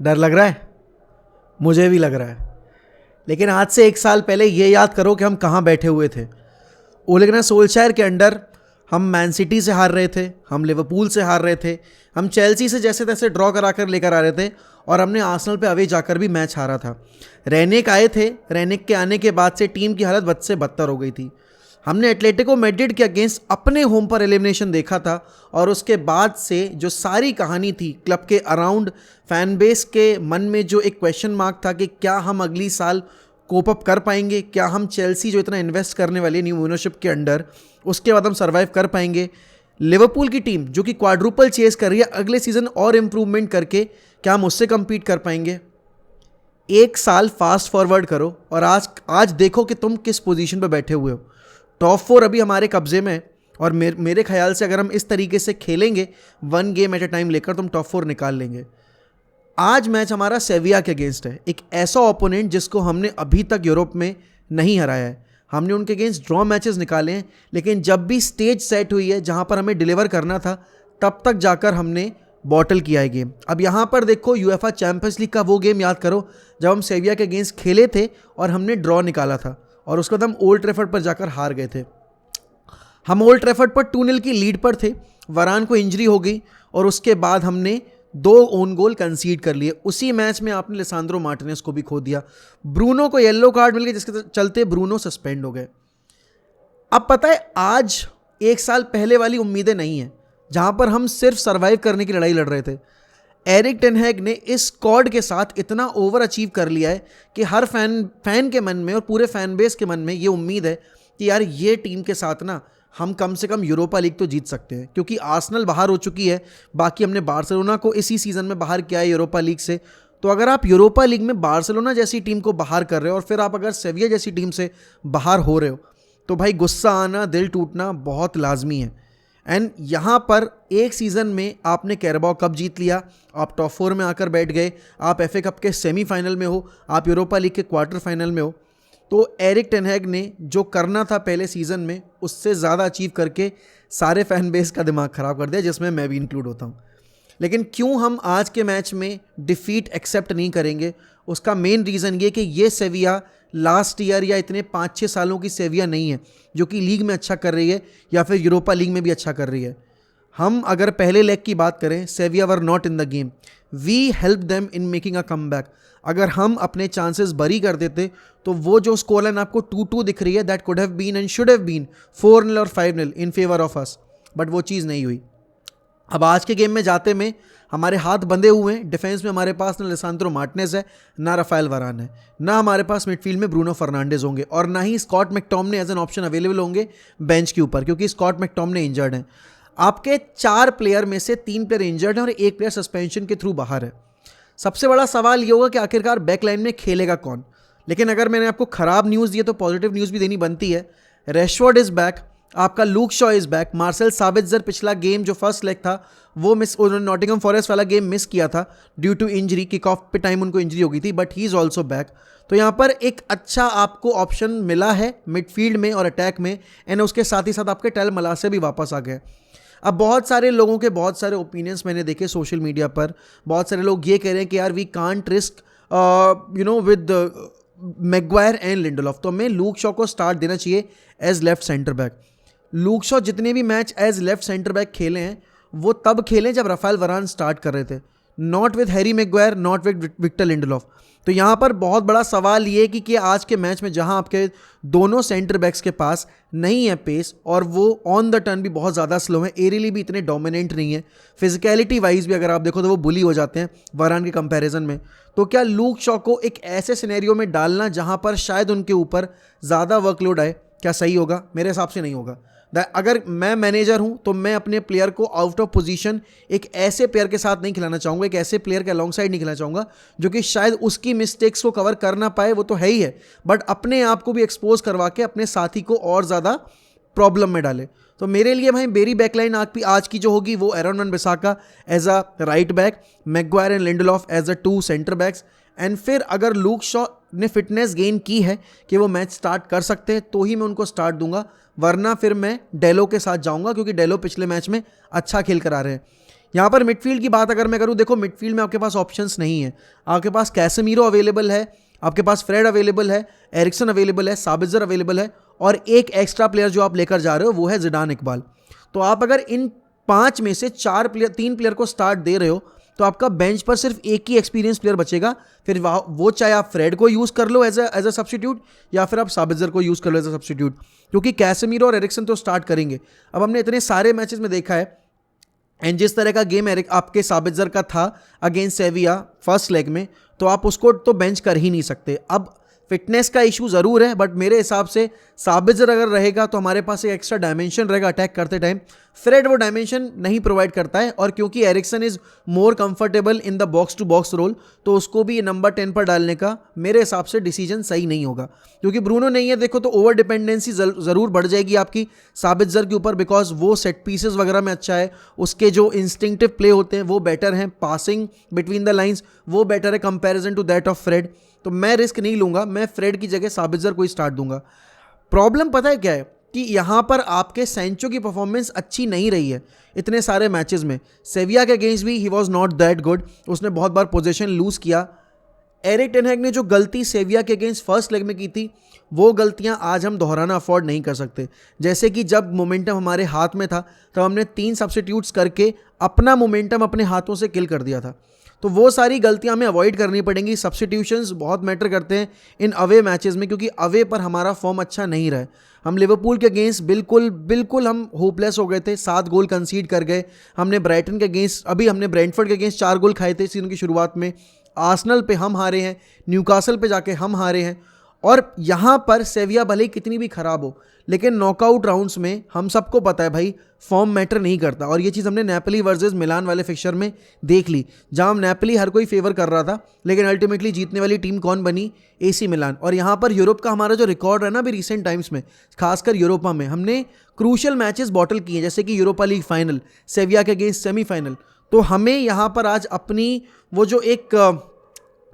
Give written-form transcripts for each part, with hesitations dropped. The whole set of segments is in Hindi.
डर लग रहा है? मुझे भी लग रहा है। लेकिन आज से 1 साल पहले ये याद करो कि हम कहाँ बैठे हुए थे। ओले गुनार सोल्शायर के अंडर हम मैन सिटी से हार रहे थे, हम लिवरपूल से हार रहे थे, हम चेल्सी से जैसे तैसे ड्रॉ करा कर लेकर आ रहे थे, और हमने आर्सेनल पे अवे जाकर भी मैच हारा था। रेनिक आए थे, रेनिक के आने के बाद से टीम की हालत बद से बदतर हो गई थी। हमने एटलेटिको मैड्रिड के अगेंस्ट अपने होम पर एलिमिनेशन देखा था, और उसके बाद से जो सारी कहानी थी क्लब के अराउंड, फैन बेस के मन में जो एक क्वेश्चन मार्क था कि क्या हम अगली साल कोप अप कर पाएंगे, क्या हम चेल्सी जो इतना इन्वेस्ट करने वाली न्यू ओनरशिप के अंडर, उसके बाद हम सर्वाइव कर पाएंगे। लिवरपूल की टीम जो कि क्वाड्रुपल चेस कर रही है अगले सीजन और इम्प्रूवमेंट करके, क्या हम उससे कम्पीट कर पाएंगे? 1 साल फास्ट फॉरवर्ड करो और आज देखो कि तुम किस पोजीशन पर बैठे हुए हो। टॉप 4 अभी हमारे कब्जे में है, और मेरे ख्याल से अगर हम इस तरीके से खेलेंगे 1 गेम एट ए टाइम लेकर, तुम टॉप 4 निकाल लेंगे। आज मैच हमारा सेविया के अगेंस्ट है, एक ऐसा ओपोनेंट जिसको हमने अभी तक यूरोप में नहीं हराया है। हमने उनके अगेंस्ट ड्रॉ मैचेस निकाले हैं, लेकिन जब भी स्टेज सेट हुई है जहां पर हमें डिलीवर करना था, तब तक जाकर हमने बॉटल किया है गेम। अब यहां पर देखो, यूएफए चैंपियंस लीग का वो गेम याद करो जब हम सेविया के अगेंस्ट खेले थे और हमने ड्रॉ निकाला था, और उसके बाद हम ओल्ड ट्रैफर्ड पर जाकर हार गए थे। हम ओल्ड ट्रैफर्ड पर 2-0 की लीड पर थे, वरान को इंजरी हो गई, और उसके बाद हमने 2 ओन गोल कंसीड कर लिए। उसी मैच में आपने लिसांद्रो मार्टिनेज को भी खो दिया, ब्रूनो को येलो कार्ड मिल गया, जिसके चलते ब्रूनो सस्पेंड हो गए। अब पता है, आज 1 साल पहले वाली उम्मीदें नहीं है, जहां पर हम सिर्फ सर्वाइव करने की लड़ाई लड़ रहे थे। एरिक टेन हैग ने इस स्क्वाड के साथ इतना ओवर अचीव कर लिया है कि हर फैन के मन में और पूरे फैन बेस के मन में ये उम्मीद है कि यार ये टीम के साथ ना हम कम से कम यूरोपा लीग तो जीत सकते हैं, क्योंकि आर्सेनल बाहर हो चुकी है, बाकी हमने बार्सिलोना को इसी सीज़न में बाहर किया है यूरोपा लीग से। तो अगर आप यूरोपा लीग में बार्सिलोना जैसी टीम को बाहर कर रहे हो, और फिर आप अगर सेविया जैसी टीम से बाहर हो रहे हो, तो भाई गुस्सा आना, दिल टूटना बहुत लाजमी है। एंड यहाँ पर एक सीज़न में आपने कैराबाओ कप जीत लिया, आप टॉप 4 में आकर बैठ गए, आप एफए कप के सेमीफाइनल में हो, आप यूरोपा लीग के क्वार्टर फाइनल में हो। तो एरिक टेन हैग ने जो करना था पहले सीज़न में, उससे ज़्यादा अचीव करके सारे फैन बेस का दिमाग ख़राब कर दिया, जिसमें मैं भी इंक्लूड होता हूँ। लेकिन क्यों हम आज के मैच में डिफ़ीट एक्सेप्ट नहीं करेंगे, उसका मेन रीज़न ये कि ये सेविया लास्ट ईयर या इतने 5-6 सालों की सेविया नहीं है जो कि लीग में अच्छा कर रही है या फिर यूरोपा लीग में भी अच्छा कर रही है। हम अगर पहले लेग की बात करें, Sevilla were not in the game, we help them in making a comeback. अगर हम अपने चांसेस बरी कर देते तो वो जो स्कोर लाइन आपको 2-2 दिख रही है, that could have been and should have been 4-0 और 5-0 in favour of us, but वो चीज़ नहीं हुई। अब आज के गेम में जाते में हमारे हाथ बंधे हुए हैं। डिफेंस में हमारे पास ना लिसांद्रो मार्टिनेज है, ना राफेल वरान है, ना हमारे पास मिडफील्ड में ब्रूनो फर्नांडिस होंगे, और ना ही Scott McTominay as an option available होंगे बेंच के ऊपर, क्योंकि स्कॉट मैकटोमिने इंजर्ड हैं। आपके 4 प्लेयर में से 3 प्लेयर इंजर्ड हैं और 1 प्लेयर सस्पेंशन के थ्रू बाहर है। सबसे बड़ा सवाल ये होगा कि आखिरकार बैकलाइन में खेलेगा कौन। लेकिन अगर मैंने आपको खराब न्यूज़ दी है तो पॉजिटिव न्यूज़ भी देनी बनती है। रैशफोर्ड इज़ बैक, आपका Luke Shaw is back, Marcel Sabitzer पिछला गेम जो फर्स्ट लेग था वो मिस, उन्होंने नॉटिंघम फॉरेस्ट वाला गेम मिस किया था due to injury, kick off पे टाइम उनको इंजरी हो गई थी, but he is also back. तो यहाँ पर एक अच्छा आपको ऑप्शन मिला है मिडफील्ड में और अटैक में, एंड उसके साथ ही साथ आपके टेल मलासे भी वापस आ गए। अब बहुत सारे लोगों के बहुत सारे ओपिनियंस मैंने देखे सोशल मीडिया पर। बहुत सारे लोग ये कह रहे हैं कि यार we can't risk with Maguire and Lindelof, तो हमें लूक शॉ को स्टार्ट देना चाहिए as left centre back. Luke Shaw जितने भी match as left centre back खेले हैं वो तब खेले जब राफेल वरान स्टार्ट कर रहे थे, not with Harry Maguire, not with Victor Lindelof. तो यहाँ पर बहुत बड़ा सवाल ये कि आज के मैच में जहाँ आपके दोनों सेंटर बैक्स के पास नहीं है पेस, और वो ऑन द टर्न भी बहुत ज़्यादा स्लो है, एरियली भी इतने डोमिनेंट नहीं है, फिजिकलिटी वाइज भी अगर आप देखो तो वो बुली हो जाते हैं वरान के कंपैरिजन में। तो क्या लूक शॉ को एक ऐसे सिनेरियो में डालना जहाँ पर शायद उनके ऊपर ज़्यादा वर्कलोड आए, क्या सही होगा? मेरे हिसाब से नहीं होगा। अगर मैं मैनेजर हूं तो मैं अपने प्लेयर को आउट ऑफ पोजीशन एक ऐसे प्लेयर के साथ नहीं खिलाना चाहूँगा, एक ऐसे प्लेयर के अलॉन्ग साइड नहीं खिलाना चाहूँगा जो कि शायद उसकी मिस्टेक्स को कवर कर ना पाए, वो तो है ही है, बट अपने आप को भी एक्सपोज करवा के अपने साथी को और ज़्यादा प्रॉब्लम में डाले। तो मेरे लिए भाई मेरी बैकलाइन आज की जो होगी वो Aaron Wan Bissaka as a right back, Maguire and Lindelof as a 2 centre backs, and फिर अगर लूक शॉ ने फिटनेस गेन की है कि वो मैच स्टार्ट कर सकते हैं तो ही मैं उनको स्टार्ट दूंगा, वरना फिर मैं डेलो के साथ जाऊंगा, क्योंकि डेलो पिछले मैच में अच्छा खेल कर आ रहे हैं। यहाँ पर मिडफील्ड की बात अगर मैं करूँ, देखो मिडफील्ड में आपके पास ऑप्शंस नहीं है। आपके पास कैसेमीरो अवेलेबल है, आपके पास फ्रेड अवेलेबल है, एरिक्सन अवेलेबल है, साबित्जर अवेलेबल है, और एक एक्स्ट्रा प्लेयर जो आप लेकर जा रहे हो वो है ज़िडान इकबाल। तो आप अगर इन 5 में से 3 प्लेयर को स्टार्ट दे रहे हो तो आपका बेंच पर सिर्फ एक ही एक्सपीरियंस प्लेयर बचेगा। फिर वो चाहे आप फ्रेड को यूज़ कर लो एज अ सब्स्टिट्यूट, या फिर आप साबित्जर को यूज़ कर लो एज अ सब्स्टिट्यूट, क्योंकि कैसेमीरो और एरिक्सन तो स्टार्ट करेंगे। अब हमने इतने सारे मैचेस में देखा है, एंड जिस तरह का गेम आपके साबित्जर का था अगेंस्ट सेविया फर्स्ट लेग में, तो आप उसको तो बेंच कर ही नहीं सकते। अब फिटनेस का इशू ज़रूर है, बट मेरे हिसाब से साबित्जर अगर रहेगा तो हमारे पास एक एक्स्ट्रा डायमेंशन रहेगा अटैक करते टाइम। फ्रेड वो डायमेंशन नहीं प्रोवाइड करता है, और क्योंकि Eriksen is more comfortable in the box to box role, तो उसको भी नंबर 10 पर डालने का मेरे हिसाब से डिसीजन सही नहीं होगा। क्योंकि ब्रूनो नहीं है देखो, तो ओवर डिपेंडेंसी ज़रूर बढ़ जाएगी आपकी साबित्जर के ऊपर, बिकॉज वो सेट पीसेस वगैरह में अच्छा है, उसके जो इंस्टिंक्टिव प्ले होते हैं वो बेटर हैं, पासिंग बिटवीन द लाइन्स वो बेटर है comparison to that of Fred. तो मैं रिस्क नहीं लूंगा, मैं फ्रेड की जगह साबित्जर को ही स्टार्ट दूंगा। प्रॉब्लम पता है क्या है कि यहाँ पर आपके सैंचो की परफॉर्मेंस अच्छी नहीं रही है इतने सारे मैचेस में। सेविया के अगेंस्ट भी he was not that good, उसने बहुत बार पोजीशन लूज़ किया। एरिक टेन हैग ने जो गलती सेविया के अगेंस्ट फर्स्ट लेग में की थी, वो गलतियां आज हम दोहराना अफोर्ड नहीं कर सकते। जैसे कि जब मोमेंटम हमारे हाथ में था तब हमने 3 सब्स्टिट्यूट्स करके अपना मोमेंटम अपने हाथों से किल कर दिया था। तो वो सारी गलतियां हमें अवॉइड करनी पड़ेंगी। सब्स्टिट्यूशंस बहुत मैटर करते हैं इन अवे मैचेस में, क्योंकि अवे पर हमारा फॉर्म अच्छा नहीं रहा है। हम लिवरपूल के अगेंस्ट बिल्कुल हम होपलेस हो गए थे, 7 गोल कंसीड कर गए। हमने ब्राइटन के अगेंस्ट, अभी हमने ब्रेंटफोर्ड के अगेंस्ट 4 गोल खाए थे सीजन की शुरुआत में। आर्सेनल पे हम हारे हैं, न्यूकासल पे जाके हम हारे हैं, और यहाँ पर सेविया भले ही कितनी भी खराब हो, लेकिन नॉकआउट राउंड्स में हम सबको पता है भाई फॉर्म मैटर नहीं करता। और ये चीज़ हमने नेपोली वर्सेस मिलान वाले फिक्चर में देख ली, जहाँ नेपोली हर कोई फेवर कर रहा था, लेकिन अल्टीमेटली जीतने वाली टीम कौन बनी? AC मिलान। और यहाँ पर यूरोप का हमारा जो रिकॉर्ड है ना अभी रिसेंट टाइम्स में, खासकर यूरोपा में, हमने क्रूशल मैचेस बॉटल किए, जैसे कि यूरोपा लीग फाइनल, सेविया के अगेंस्ट सेमीफाइनल। तो हमें यहाँ पर आज अपनी वो जो एक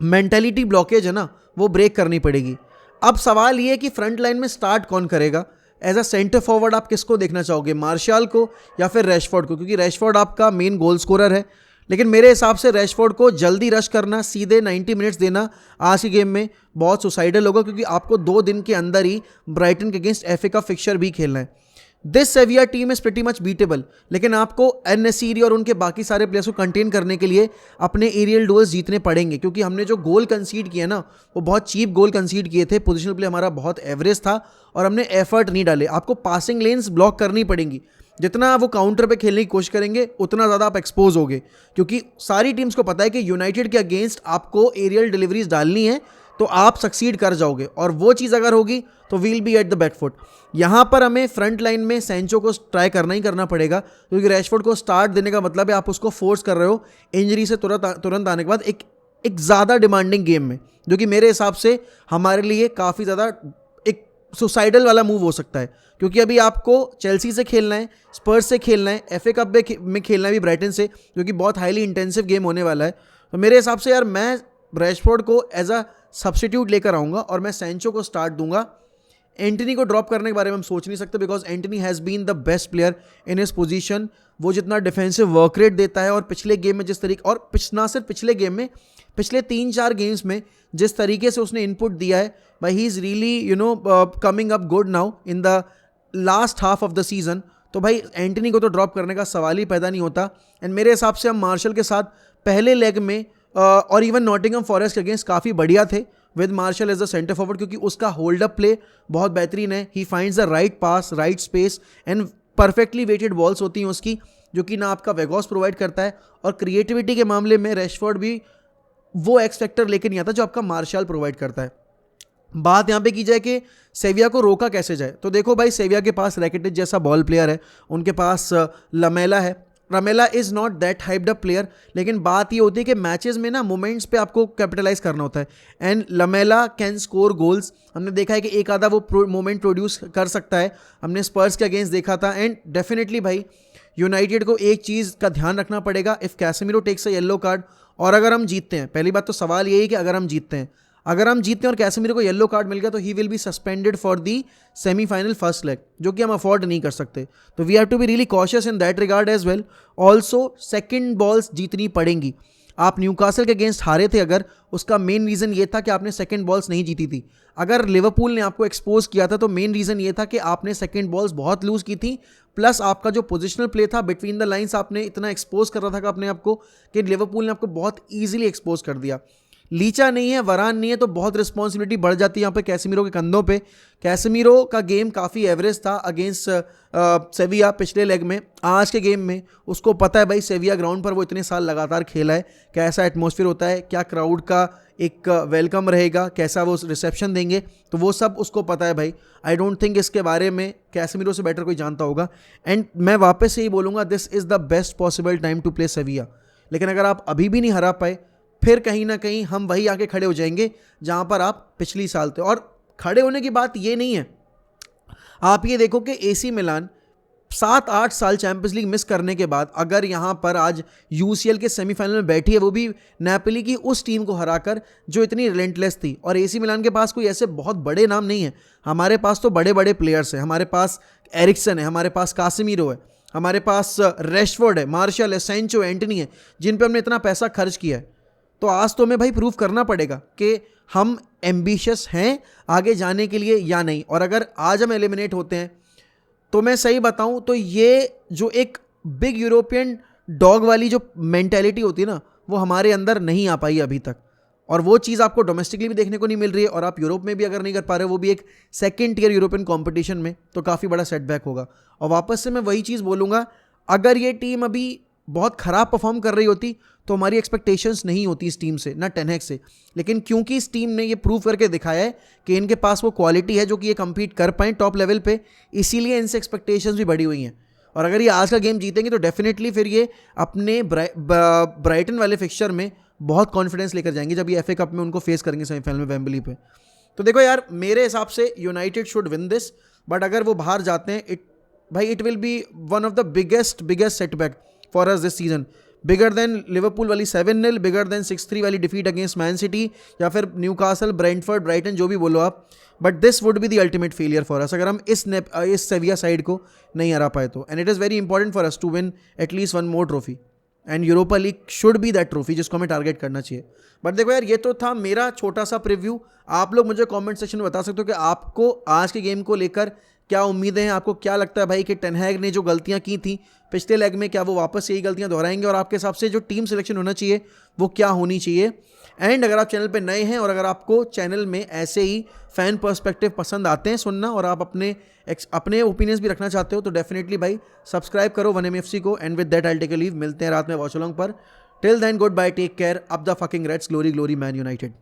मेंटेलिटी ब्लॉकेज है ना, वो ब्रेक करनी पड़ेगी। अब सवाल ये है कि फ्रंट लाइन में स्टार्ट कौन करेगा? एज अ सेंटर फॉरवर्ड आप किसको देखना चाहोगे, मार्शियल को या फिर रैशफोर्ड को? क्योंकि रैशफोर्ड आपका मेन गोल स्कोरर है, लेकिन मेरे हिसाब से रैशफोर्ड को जल्दी रश करना, सीधे 90 मिनट्स देना आज की गेम में बहुत सुसाइडल होगा, क्योंकि आपको 2 दिन के अंदर ही ब्राइटन के अगेंस्ट FA का फिक्चर भी खेलना है। This सेविया team is pretty much beatable, लेकिन आपको एन-नेसीरी और उनके बाकी सारे प्लेयर्स को कंटेन करने के लिए अपने एरियल डुएल्स जीतने पड़ेंगे, क्योंकि हमने जो गोल कंसीड किए ना वो बहुत चीप गोल कंसीड किए थे। पोजिशनल प्ले हमारा बहुत एवरेज था और हमने एफर्ट नहीं डाले। आपको पासिंग लेन्स ब्लॉक करनी पड़ेंगी, जितना वो काउंटर पे खेलने की कोशिश करेंगे उतना ज़्यादा आप एक्सपोज होगे, क्योंकि सारी टीम्स को पता है कि यूनाइटेड के अगेंस्ट आपको एरियल डिलीवरीज डालनी है तो आप सक्सीड कर जाओगे, और वो चीज़ अगर होगी तो we'll be at the back foot. यहाँ पर हमें फ्रंट लाइन में सैंचो को ट्राई करना ही करना पड़ेगा, क्योंकि रैशफोर्ड को स्टार्ट देने का मतलब है आप उसको फोर्स कर रहे हो इंजरी से तुरंत आने के बाद एक ज़्यादा डिमांडिंग गेम में, जो कि मेरे हिसाब से हमारे लिए काफ़ी ज़्यादा एक सुसाइडल वाला मूव हो सकता है। क्योंकि अभी आपको चेल्सी से खेलना है, स्पर्स से खेलना है, FA कप में खेलना है भी ब्राइटन से, जो कि बहुत हाईली इंटेंसिव गेम होने वाला है। तो मेरे हिसाब से यार मैं रैशफोर्ड को एज अ सब्स्टिट्यूट लेकर आऊँगा और मैं सैंचो को स्टार्ट दूंगा। एंटनी को ड्रॉप करने के बारे में हम सोच नहीं सकते, because Antony has been the best player in his position. वो जितना डिफेंसिव वर्क रेट देता है और पिछले गेम में जिस तरीके, और ना सिर्फ पिछले गेम में, पिछले 3-4 गेम्स में जिस तरीके से उसने इनपुट दिया है भाई, he is really coming up good now in the last half of the season. तो भाई एंटनी को तो ड्रॉप करने का सवाल ही पैदा नहीं होता। एंड मेरे हिसाब से हम मार्शल के साथ पहले लेग में और इवन नॉटिंघम फॉरेस्ट के अगेंस्ट काफ़ी बढ़िया थे with Martial as the centre forward, क्योंकि उसका होल्ड अप प्ले बहुत बेहतरीन है। He finds the right pass, right space and perfectly weighted balls होती हैं उसकी, जो कि ना आपका वेगॉस प्रोवाइड करता है। और क्रिएटिविटी के मामले में रैशफोर्ड भी वो एक्स फैक्टर लेके नहीं आता जो आपका मार्शल प्रोवाइड करता है। बात यहाँ पे की जाए कि सेविया को रोका कैसे जाए, तो देखो भाई सेविया के पास रैकेटिच जैसा बॉल प्लेयर है, उनके पास लमेला है। Lamela is not that hyped up player, लेकिन बात ये होती है कि मैचेस में ना मोमेंट्स पे आपको कैपिटलाइज करना होता है, and Lamela can score goals. हमने देखा है कि एक आधा वो मोमेंट प्रोड्यूस कर सकता है, हमने स्पर्स के अगेंस्ट देखा था। एंड डेफिनेटली भाई यूनाइटेड को एक चीज़ का ध्यान रखना पड़ेगा, if Casemiro takes a yellow card और अगर हम जीतते हैं, पहली बात तो सवाल यही कि अगर हम जीतते हैं, अगर हम जीतते हैं और कैसेमीरो को येलो कार्ड मिल गया तो he will be suspended for the semifinal first leg, जो कि हम अफोर्ड नहीं कर सकते. तो we have to be really cautious in that regard as well. Also second balls जीतनी पड़ेंगी. आप न्यूकासल के अगेंस्ट हारे थे, अगर उसका मेन रीज़न ये था कि आपने सेकंड बॉल्स नहीं जीती थी. अगर लिवरपूल ने आपको एक्सपोज किया था तो मेन रीज़न ये था कि आपने सेकंड बॉल्स बहुत लूज़ की थी, प्लस आपका जो पोजिशनल प्ले था बिटवीन द लाइंस आपने इतना एक्सपोज कर रहा था अपने आप को कि लिवरपूल ने आपको बहुत ईजिली एक्सपोज कर दिया. लीचा नहीं है, वरान नहीं है, तो बहुत रिस्पॉन्सिबिलिटी बढ़ जाती है यहाँ पे कैसेमीरो के कंधों पे. कैसेमीरो का गेम काफ़ी एवरेज था अगेंस्ट सेविया पिछले लेग में. आज के गेम में उसको पता है भाई सेविया ग्राउंड पर वो इतने साल लगातार खेला है, कैसा एटमॉस्फेयर होता है, क्या क्राउड का एक वेलकम रहेगा, कैसा वो रिसेप्शन देंगे, तो वो सब उसको पता है भाई. आई डोंट थिंक इसके बारे में कैसेमीरो से बेटर कोई जानता होगा. एंड मैं वापस से ही बोलूँगा, this is the best possible time to play Sevilla. लेकिन अगर आप अभी भी नहीं हरा पाए, फिर कहीं ना कहीं हम वही आके खड़े हो जाएंगे जहां पर आप पिछली साल थे. और खड़े होने की बात ये नहीं है, आप ये देखो कि एसी मिलान 7-8 साल चैंपियंस लीग मिस करने के बाद अगर यहां पर आज यूसीएल के सेमीफाइनल में बैठी है, वो भी नेपोली की उस टीम को हराकर जो इतनी रिलेंटलेस थी. और एसी मिलान के पास कोई ऐसे बहुत बड़े नाम नहीं है. हमारे पास तो बड़े बड़े प्लेयर्स हैं. हमारे पास एरिक्सन है, हमारे पास कासिमीरो है, हमारे पास रेशफोर्ड है, मार्शल है, सेंचो, एंटनी है, जिन पर हमने इतना पैसा खर्च किया है. तो आज तो हमें भाई प्रूव करना पड़ेगा कि हम एम्बिशियस हैं आगे जाने के लिए या नहीं. और अगर आज हम एलिमिनेट होते हैं तो मैं सही बताऊं तो ये जो एक बिग यूरोपियन डॉग वाली जो मेंटेलिटी होती है ना, वो हमारे अंदर नहीं आ पाई अभी तक. और वो चीज़ आपको डोमेस्टिकली भी देखने को नहीं मिल रही है. और आप यूरोप में भी अगर नहीं कर पा रहे हो, वो भी एक सेकेंड टियर यूरोपियन कॉम्पिटिशन में, तो काफ़ी बड़ा सेटबैक होगा. और वापस से मैं वही चीज़ बोलूँगा, अगर ये टीम अभी बहुत ख़राब परफॉर्म कर रही होती तो हमारी एक्सपेक्टेशंस नहीं होती इस टीम से, ना टेन हैग से. लेकिन क्योंकि इस टीम ने ये प्रूव करके दिखाया है कि इनके पास वो क्वालिटी है जो कि ये कम्पीट कर पाएँ टॉप लेवल पे, इसीलिए इनसे एक्सपेक्टेशंस भी बढ़ी हुई हैं. और अगर ये आज का गेम जीतेंगे तो डेफिनेटली फिर ये अपने ब्राइटन वाले फिक्सचर में बहुत कॉन्फिडेंस लेकर जाएंगे जब ये एफए कप में उनको फेस करेंगे सेमीफाइनल में वेम्बली पे. तो देखो यार, मेरे हिसाब से United should win this. But अगर वो बाहर जाते हैं, it will be one of the biggest setback for us this season. Bigger than Liverpool वाली 7-0, बिगर देन 6-3 वाली डिफीट अगेंस्ट मैन सिटी, या फिर न्यूकासल, ब्रेंटफोर्ड, ब्राइटन, जो भी बोलो आप. But this would be the ultimate failure for us अगर हम इस सेविया साइड को नहीं हरा पाए तो. And it is very important for us to win at least one more trophy. And Europa League should be that trophy जिसको हमें टारगेट करना चाहिए. बट देखो यार, ये तो था मेरा छोटा सा प्रीव्यू. आप लोग मुझे कमेंट सेक्शन में बता सकते हो कि आपको आज के गेम को लेकर क्या उम्मीदें हैं. आपको क्या लगता है भाई कि टेन हैग ने जो गलतियां की थी पिछले लेग में, क्या वो वापस यही गलतियां दोहराएंगे, और आपके हिसाब से जो टीम सिलेक्शन होना चाहिए वो क्या होनी चाहिए. एंड अगर आप चैनल पे नए हैं और अगर आपको चैनल में ऐसे ही फ़ैन पर्सपेक्टिव पसंद आते हैं सुनना, और आप अपने ओपिनियंस भी रखना चाहते हो, तो डेफिनेटली भाई सब्सक्राइब करो 1MFC को. And with that I take a leave. मिलते हैं रात में वॉच अलोंग पर. Till then good bye, take care. Up the fucking Reds, glory glory Man United.